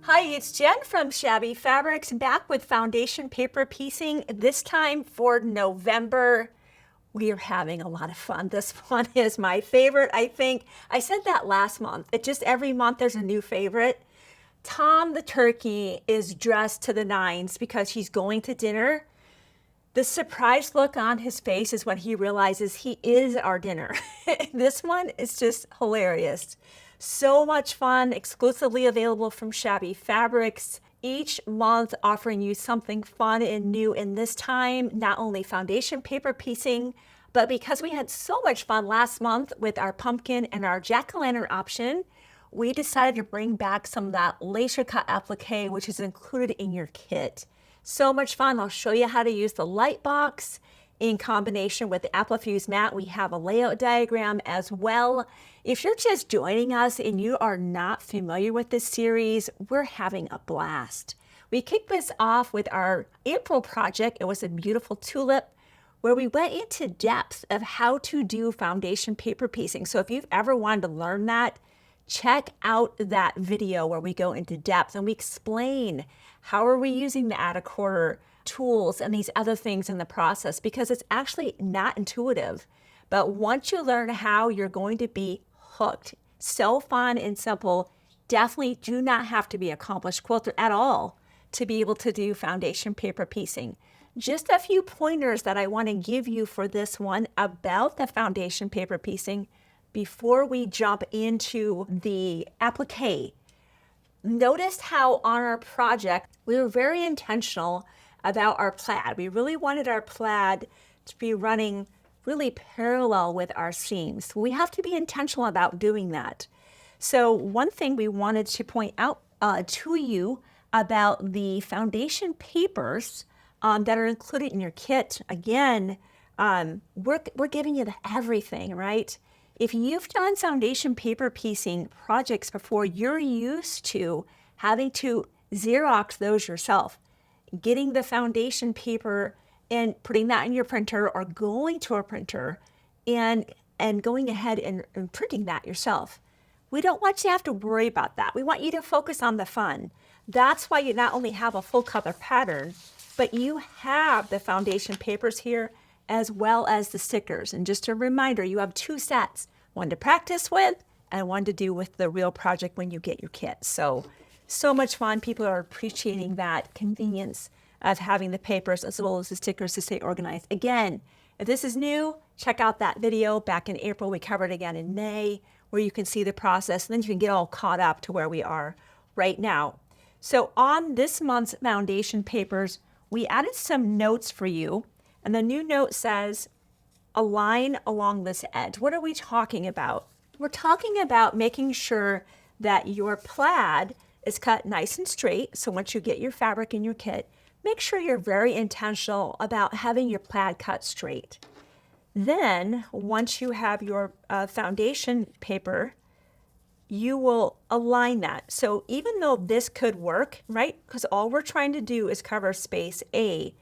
Hi, it's Jen from Shabby Fabrics, back with foundation paper piecing, this time for November. We are having a lot of fun. This one is my favorite, I think. I said that last month. It just every month there's a new favorite. Tom the turkey is dressed to the nines because he's going to dinner. The surprised look on his face is when he realizes he is our dinner. This one is just hilarious. So much fun, exclusively available from Shabby Fabrics. Each month offering you something fun and new, and this time not only foundation paper piecing, but because we had so much fun last month with our pumpkin and our jack-o'-lantern option, we decided to bring back some of that laser cut applique, which is included in your kit. So much fun. I'll show you how to use the light box in combination with the Applifuse mat. We have a layout diagram as well. If you're just joining us and you are not familiar with this series, we're having a blast. We kicked this off with our April project. It was a beautiful tulip where we went into depth of how to do foundation paper piecing. So if you've ever wanted to learn that, check out that video where we go into depth and we explain how are we using the add a quarter tools and these other things in the process, because it's actually not intuitive. But once you learn how, you're going to be hooked. So fun and simple. Definitely do not have to be an accomplished quilter at all to be able to do foundation paper piecing. Just a few pointers that I want to give you for this one about the foundation paper piecing before we jump into the applique. Notice how on our project, we were very intentional about our plaid. We really wanted our plaid to be running really parallel with our seams. We have to be intentional about doing that. So one thing we wanted to point out to you about the foundation papers that are included in your kit, again, we're giving you everything, right? If you've done foundation paper piecing projects before, you're used to having to Xerox those yourself, getting the foundation paper and putting that in your printer or going to a printer and going ahead and printing that yourself. We don't want you to have to worry about that. We want you to focus on the fun. That's why you not only have a full color pattern, but you have the foundation papers here as well as the stickers. And just a reminder, you have two sets, one to practice with and one to do with the real project when you get your kit. So much fun. People are appreciating that convenience of having the papers as well as the stickers to stay organized. Again, if this is new, check out that video back in April. We covered it again in May where you can see the process, and then you can get all caught up to where we are right now. So on this month's foundation papers, we added some notes for you. And the new note says, align along this edge. What are we talking about? We're talking about making sure that your plaid is cut nice and straight. So once you get your fabric in your kit, make sure you're very intentional about having your plaid cut straight. Then once you have your foundation paper, you will align that. So even though this could work, right? Because all we're trying to do is cover space A1,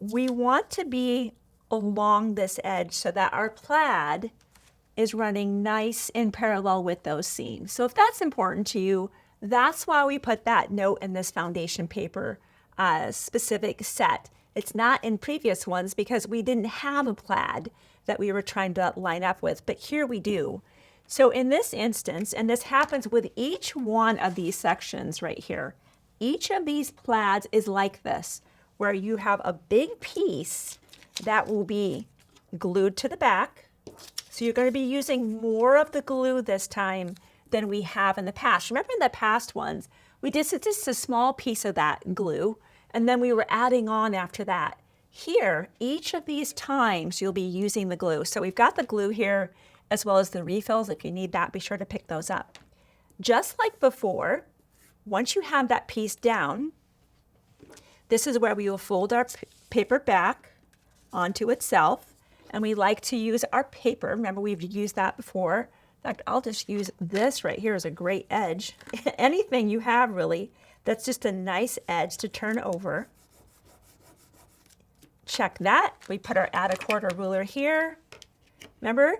we want to be along this edge so that our plaid is running nice and parallel with those seams. So if that's important to you, that's why we put that note in this foundation paper specific set. It's not in previous ones because we didn't have a plaid that we were trying to line up with, but here we do. So in this instance, and this happens with each one of these sections right here, each of these plaids is like this, where you have a big piece that will be glued to the back. So you're going to be using more of the glue this time than we have in the past. Remember in the past ones, we did just a small piece of that glue, and then we were adding on after that. Here, each of these times you'll be using the glue. So we've got the glue here as well as the refills. If you need that, be sure to pick those up. Just like before, once you have that piece down, this is where we will fold our paper back onto itself. And we like to use our paper. Remember, we've used that before. In fact, I'll just use this right here as a great edge. Anything you have really, that's just a nice edge to turn over. Check that. We put our add a quarter ruler here. Remember,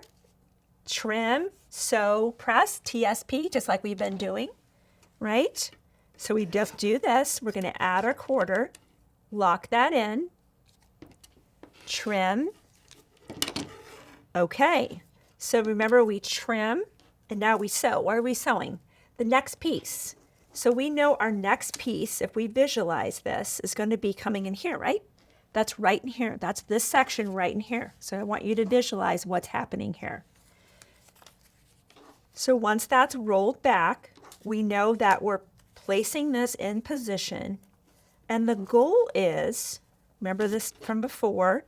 trim, sew, press, TSP, just like we've been doing, right? So we just do this. We're going to add our quarter, lock that in, trim. Okay. So remember, we trim and now we sew. What are we sewing? The next piece. So we know our next piece, if we visualize this, is going to be coming in here, right? That's right in here. That's this section right in here. So I want you to visualize what's happening here. So once that's rolled back, we know that we're placing this in position. And the goal is, remember this from before,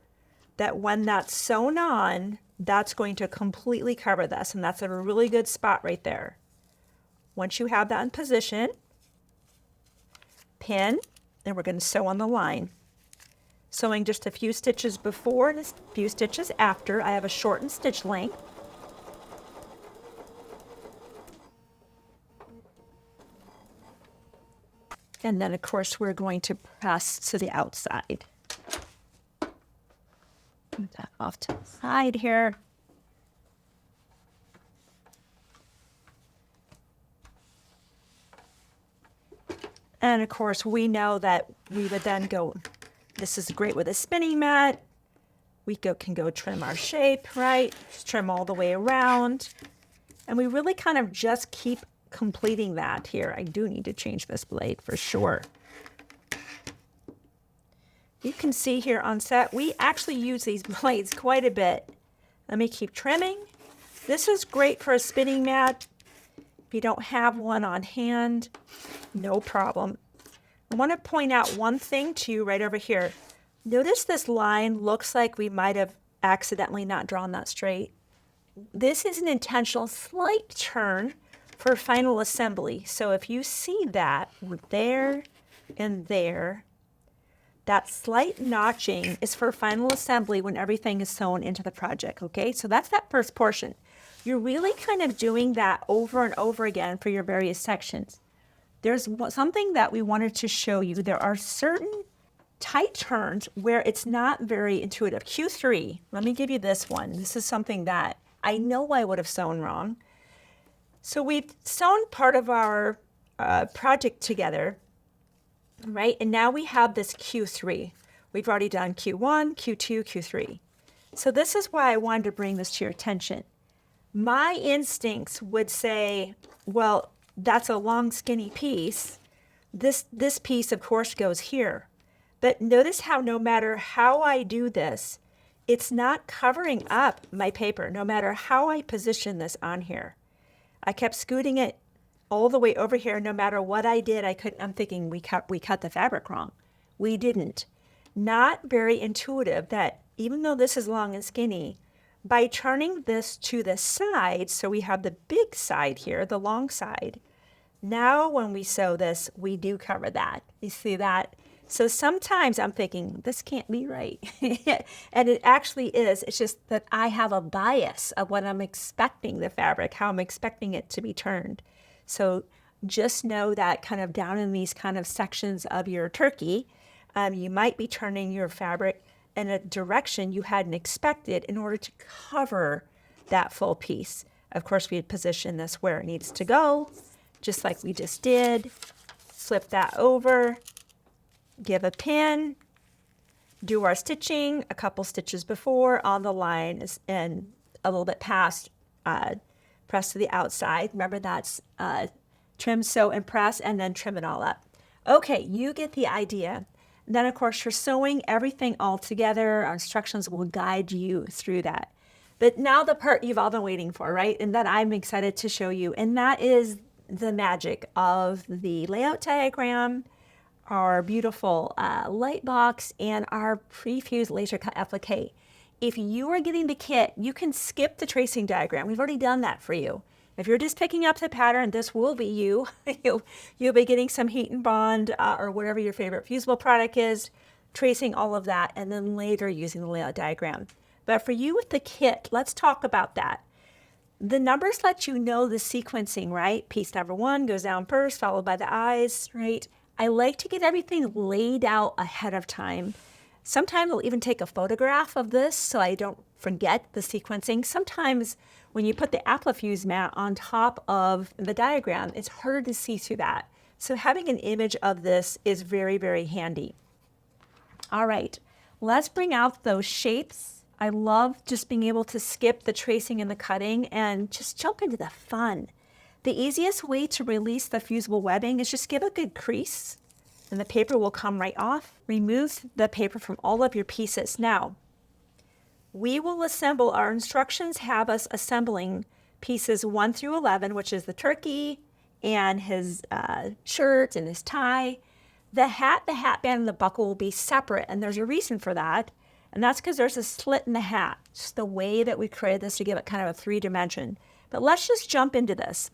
that when that's sewn on, that's going to completely cover this. And that's a really good spot right there. Once you have that in position, pin, and we're going to sew on the line. Sewing just a few stitches before and a few stitches after. I have a shortened stitch length. And then, of course, we're going to press to the outside. Move that off to the side here. And, of course, we know that we would then go, this is great with a spinning mat. We can go trim our shape, right? Just trim all the way around. And we really kind of just keep completing that here. I do need to change this blade for sure. You can see here on set, we actually use these blades quite a bit. Let me keep trimming. This is great for a spinning mat. If you don't have one on hand, no problem. I want to point out one thing to you right over here. Notice this line looks like we might have accidentally not drawn that straight. This is an intentional slight turn for final assembly. So if you see that there and there, that slight notching is for final assembly when everything is sewn into the project, okay? So that's that first portion. You're really kind of doing that over and over again for your various sections. There's something that we wanted to show you. There are certain tight turns where it's not very intuitive. Q3, let me give you this one. This is something that I know I would have sewn wrong. So we've sewn part of our project together, right? And now we have this Q3. We've already done Q1, Q2, Q3. So this is why I wanted to bring this to your attention. My instincts would say, well, that's a long skinny piece. This piece, of course, goes here. But notice how no matter how I do this, it's not covering up my paper, no matter how I position this on here. I kept scooting it all the way over here. No matter what I did, I'm thinking we cut the fabric wrong. We didn't. Not very intuitive that even though this is long and skinny, by turning this to the side, so we have the big side here, the long side, now when we sew this, we do cover that. You see that? So sometimes I'm thinking, this can't be right. And it actually is. It's just that I have a bias of what I'm expecting the fabric, how I'm expecting it to be turned. So just know that kind of down in these kind of sections of your turkey, you might be turning your fabric in a direction you hadn't expected in order to cover that full piece. Of course, we position this where it needs to go, just like we just did. Flip that over, give a pin, do our stitching a couple stitches before on the line and a little bit past, press to the outside. Remember that's trim, sew, and press, and then trim it all up. Okay, you get the idea. And then, of course, you're sewing everything all together. Our instructions will guide you through that. But now the part you've all been waiting for, right? And that I'm excited to show you. And that is the magic of the layout diagram, our beautiful light box, and our pre-fused laser cut applique. If you are getting the kit, you can skip the tracing diagram. We've already done that for you. If you're just picking up the pattern, this will be you. You'll be getting some heat and bond or whatever your favorite fusible product is, tracing all of that, and then later using the layout diagram. But for you with the kit, let's talk about that. The numbers let you know the sequencing, right? Piece number 1 goes down first, followed by the eyes, right? I like to get everything laid out ahead of time. Sometimes I'll even take a photograph of this so I don't forget the sequencing. Sometimes when you put the applique mat on top of the diagram, it's harder to see through that. So having an image of this is very, very handy. All right, let's bring out those shapes. I love just being able to skip the tracing and the cutting and just jump into the fun. The easiest way to release the fusible webbing is just give a good crease and the paper will come right off. Remove the paper from all of your pieces. Now, we will assemble, our instructions have us assembling pieces 1 through 11, which is the turkey and his shirt and his tie. The hat band, and the buckle will be separate, and there's a reason for that. And that's because there's a slit in the hat. Just the way that we created this to give it kind of a 3-dimension. But let's just jump into this.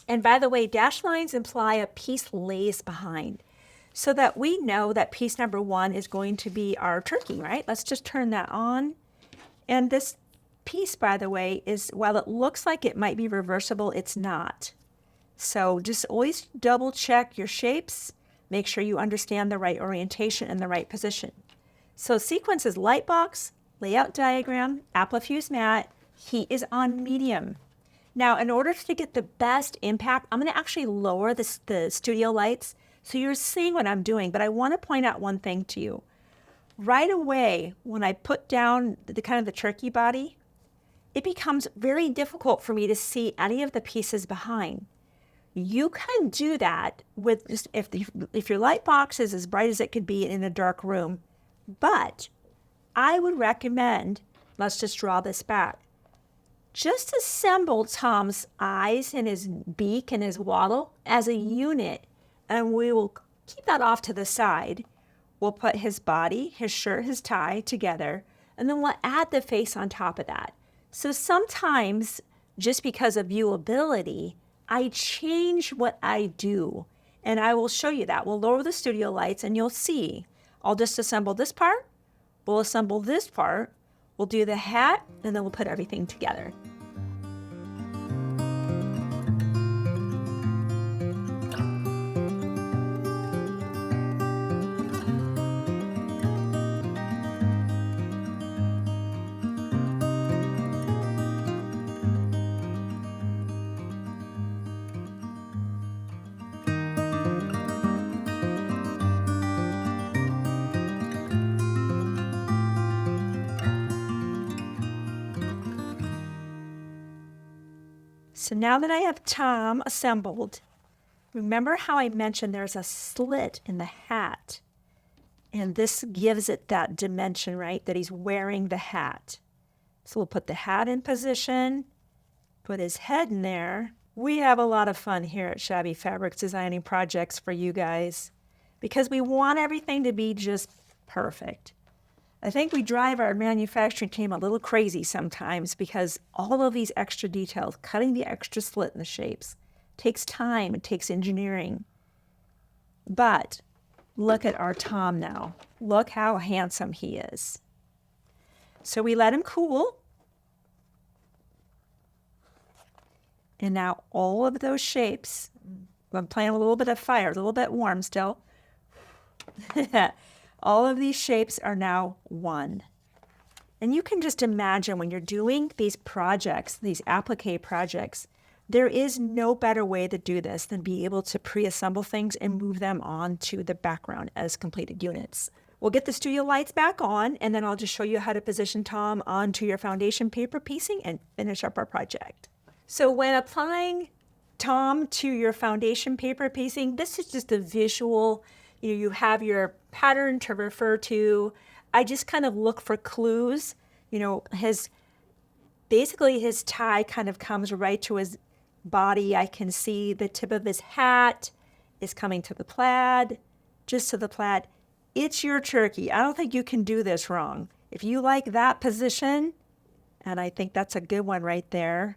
And by the way, dashed lines imply a piece lays behind, so that we know that piece number 1 is going to be our turkey, right? Let's just turn that on. And this piece, by the way, is, while it looks like it might be reversible, it's not. So just always double check your shapes. Make sure you understand the right orientation and the right position. So sequence is light box, layout diagram, applique mat. Heat is on medium. Now, in order to get the best impact, I'm going to actually lower the studio lights so you're seeing what I'm doing. But I want to point out one thing to you. Right away, when I put down the kind of the turkey body, it becomes very difficult for me to see any of the pieces behind. You can do that with just if your light box is as bright as it could be in a dark room. But I would recommend, let's just draw this back. Just assemble Tom's eyes and his beak and his waddle as a unit, and we will keep that off to the side. We'll put his body, his shirt, his tie together, and then we'll add the face on top of that. So sometimes, just because of viewability, I change what I do, and I will show you that. We'll lower the studio lights, and you'll see. I'll just assemble this part. We'll assemble this part. We'll do the hat, and then we'll put everything together. So now that I have Tom assembled, remember how I mentioned there's a slit in the hat, and this gives it that dimension, right, that he's wearing the hat. So we'll put the hat in position, put his head in there. We have a lot of fun here at Shabby Fabrics designing projects for you guys because we want everything to be just perfect. I think we drive our manufacturing team a little crazy sometimes because all of these extra details, cutting the extra slit in the shapes, takes time, it takes engineering. But look at our Tom now. Look how handsome he is. So we let him cool. And now all of those shapes, I'm playing a little bit of fire, a little bit warm still. All of these shapes are now one. And you can just imagine when you're doing these projects, these applique projects, there is no better way to do this than be able to pre-assemble things and move them onto the background as completed units. We'll get the studio lights back on, and then I'll just show you how to position Tom onto your foundation paper piecing and finish up our project. So when applying Tom to your foundation paper piecing, this is just a visual. You have your pattern to refer to. I just kind of look for clues. Basically his tie kind of comes right to his body. I can see the tip of his hat is coming to the plaid, just to the plaid. It's your turkey. I don't think you can do this wrong. If you like that position, and I think that's a good one right there.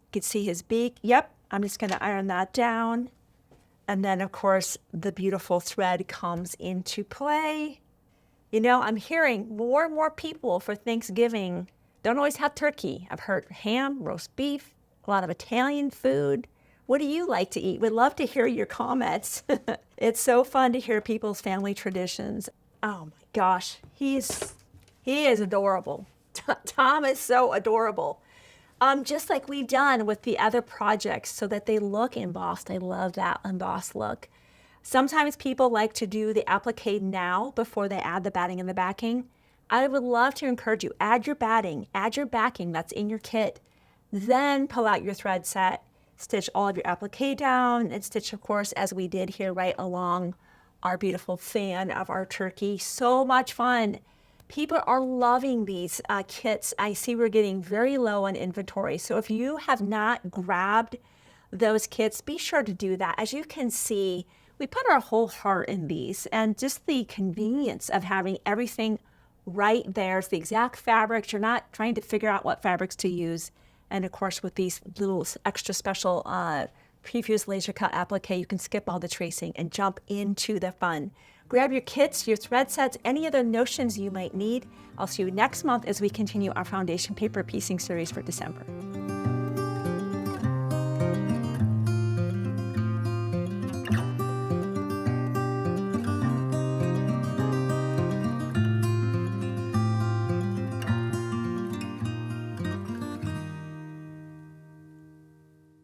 You can see his beak. Yep, I'm just going to iron that down. And then, of course, the beautiful thread comes into play. I'm hearing more and more people for Thanksgiving don't always have turkey. I've heard ham, roast beef, a lot of Italian food. What do you like to eat? We'd love to hear your comments. It's so fun to hear people's family traditions. Oh my gosh, he is adorable. Tom is so adorable. Just like we've done with the other projects so that they look embossed. I love that embossed look. Sometimes people like to do the applique now before they add the batting and the backing. I would love to encourage you, add your batting, add your backing that's in your kit, then pull out your thread set, stitch all of your applique down, and stitch, of course, as we did here right along our beautiful fan of our turkey. So much fun. People are loving these kits. I see we're getting very low on inventory. So if you have not grabbed those kits, be sure to do that. As you can see, we put our whole heart in these, and just the convenience of having everything right there. It's the exact fabrics. You're not trying to figure out what fabrics to use. And of course, with these little extra special prefused laser cut applique, you can skip all the tracing and jump into the fun. Grab your kits, your thread sets, any other notions you might need. I'll see you next month as we continue our foundation paper piecing series for December.